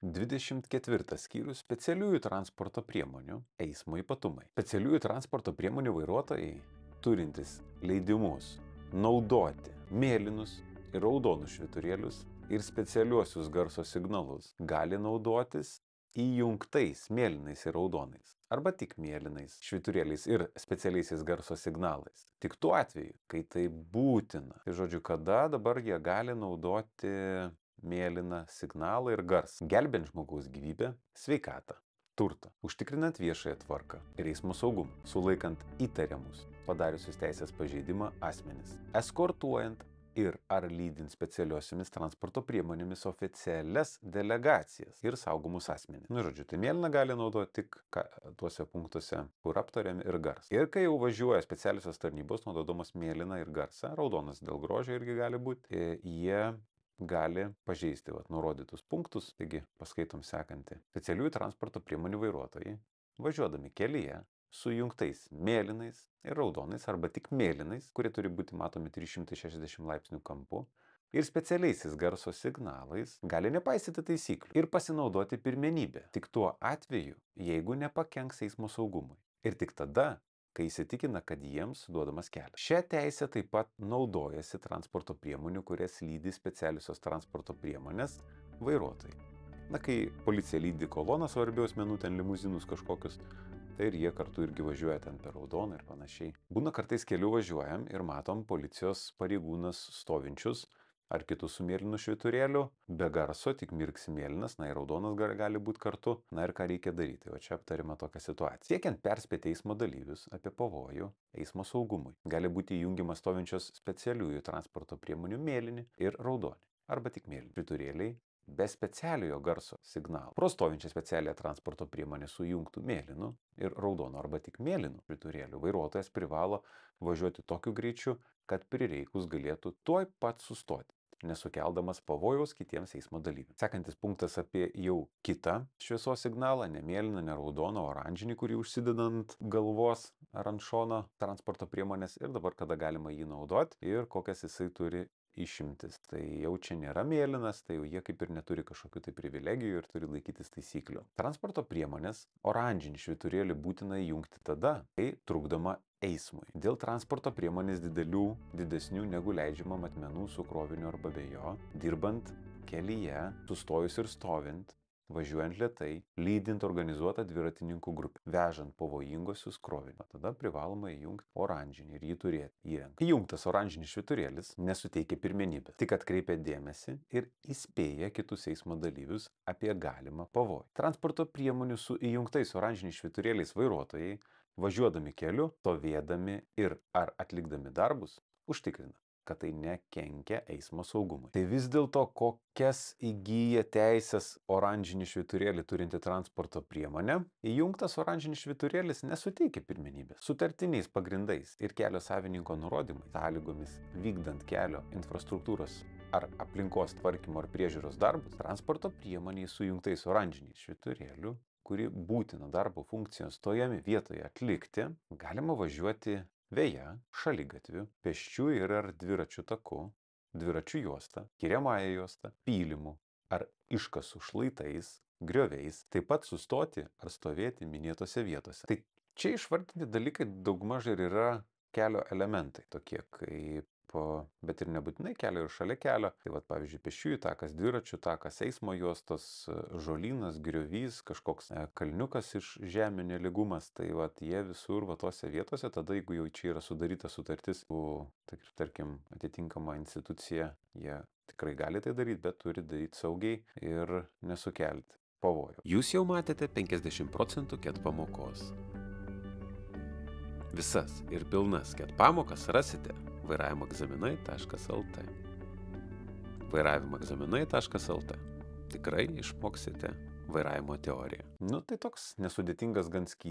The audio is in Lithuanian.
24 skyrius specialiųjų transporto priemonių eismo ypatumai. Specialiųjų transporto priemonių vairuotojai, turintys leidimus naudoti mėlynus ir raudonus švyturėlius ir specialiuosius garso signalus, gali naudotis įjungtais mėlynais ir raudonais arba tik mėlynais švyturėliais ir specialiaisiais garso signalais. Tik tuo atveju, kai tai būtina. Tai žodžiu, kada dabar jie gali naudoti mėlyną signalą ir garsą, gelbint žmogaus gyvybę, sveikatą, turtą, užtikrinant viešąją tvarką ir eismo saugumą, sulaikant įtariamus, padariusius teisės pažeidimą asmenis, eskortuojant ir ar lydint specialiosiomis transporto priemonėmis oficialias delegacijas ir saugomus asmenis. Žodžiu, tai mėlyną gali naudoti tik tuose punktuose, kur aptariami ir garsą. Ir kai jau važiuoja specialiosios tarnybos, naudodamos mėlyną ir garsą, raudonas dėl grožio irgi gali būti, jie gali pažeisti nurodytus punktus. Taigi, paskaitom sekantį. Specialiųjų transporto priemonių vairuotojai, važiuodami kelyje su įjungtais mėlynais ir raudonais arba tik mėlynais, kurie turi būti matomi 360 laipsnių kampu, ir specialiaisiais garso signalais, gali nepaisyti taisyklių ir pasinaudoti pirmenybę. Tik tuo atveju, jeigu nepakenks eismo saugumui. Ir tik tada, kai įsitikina, kad jiems duodamas kelias. Šią teisę taip pat naudojasi transporto priemonių, kurias lydi specialiosios transporto priemonės vairuotojai. Kai policija lydi koloną svarbių asmenų, ten limuzinus kažkokius, tai ir jie kartu irgi važiuoja ten per raudoną ir panašiai. Būna kartais keliu važiuojam ir matom policijos pareigūnas stovinčius ar kitus su mėlynu švyturėliu, be garso, tik mirksi mėlynas, ir raudonas gali būti kartu. Ir ką reikia daryti? O čia aptarima tokia situacija. Siekiant perspėti eismo dalyvius apie pavojų eismo saugumui, gali būti įjungiamas stovinčios specialiųjų transporto priemonių mėlyni ir raudoni, arba tik mėlyni švyturėliai be specialiojo garso signalo. Pro stovinčią specialią transporto priemonę su įjungtų mėlynu ir raudonu arba tik mėlynu švyturėliu vairuotojas privalo važiuoti tokiu greičiu, kad prireikus galėtų tuoj pat sustoti, nesukeldamas pavojaus kitiems eismo dalyviams. Sekantis punktas apie jau kitą šviesos signalą, ne mėlyną, ne raudoną, oranžinį, kurį užsideda ant galvos ar ant šono transporto priemonės, ir dabar kada galima jį naudoti ir kokias jisai turi išimtis. Tai jau čia nėra mėlynas, tai jau jie kaip ir neturi kažkokių tai privilegijų ir turi laikytis taisyklių. Transporto priemonės oranžinį švyturėlį būtina įjungti tada, kai trukdoma eismui. Dėl transporto priemonės didesnių negu leidžiama matmenų su kroviniu arba be jo, dirbant kelyje, sustojus ir stovint, važiuojant lėtai, lydint organizuotą dviratininkų grupę, vežant pavojingosius krovinius. Tada privaloma įjungti oranžinį ir jį turėti įrengti. Įjungtas oranžinis švyturėlis nesuteikia pirmenybės, tik atkreipia dėmesį ir įspėja kitus eismo dalyvius apie galimą pavojų. Transporto priemonių su įjungtais oranžiniais švyturėliais vairuotojai, važiuodami keliu, stovėdami ir ar atlikdami darbus, užtikrina, kad tai nekenkia eismo saugumui. Tai vis dėlto kokias įgyja teisės oranžinį švyturėlį turinti transporto priemonė, įjungtas oranžinis švyturėlis nesuteikia pirmenybės. Sutartiniais pagrindais ir kelio savininko nurodymais, sąlygomis vykdant kelio infrastruktūros ar aplinkos tvarkymo ar priežiūros darbus, transporto priemoniai su įjungtais oranžiniais švyturėliu, kuri būtina darbo funkcijos tojame vietoje atlikti, galima važiuoti veja, šaligatviu, pėsčiųjų ir ar dviračių taku, dviračių juosta, skiriamąja juosta, pylimu ar iškasų šlaitais, grioviais, taip pat sustoti ar stovėti minėtose vietose. Tai čia išvardinti dalykai daugmaž ir yra kelio elementai, tokie kaip, bet ir nebūtinai kelio ir šalia kelio. Tai pavyzdžiui, pėsčiųjų takas, dviračių takas, eismo juostos, žolynas, griovys, kažkoks kalniukas iš žemių nelygumas. Tai jie visur tose vietose, tada jeigu jau čia yra sudaryta sutartis su, tarkim, atitinkama institucija, jie tikrai gali tai daryti, bet turi daryti saugiai ir nesukelti pavojų. Jūs jau matėte 50% KET pamokos. Visas ir pilnas KET pamokas rasite vairavimoegzaminai.lt. vairavimoegzaminai.lt. Tikrai išmoksite vairavimo teoriją. Tai toks nesudėtingas gan skyrius.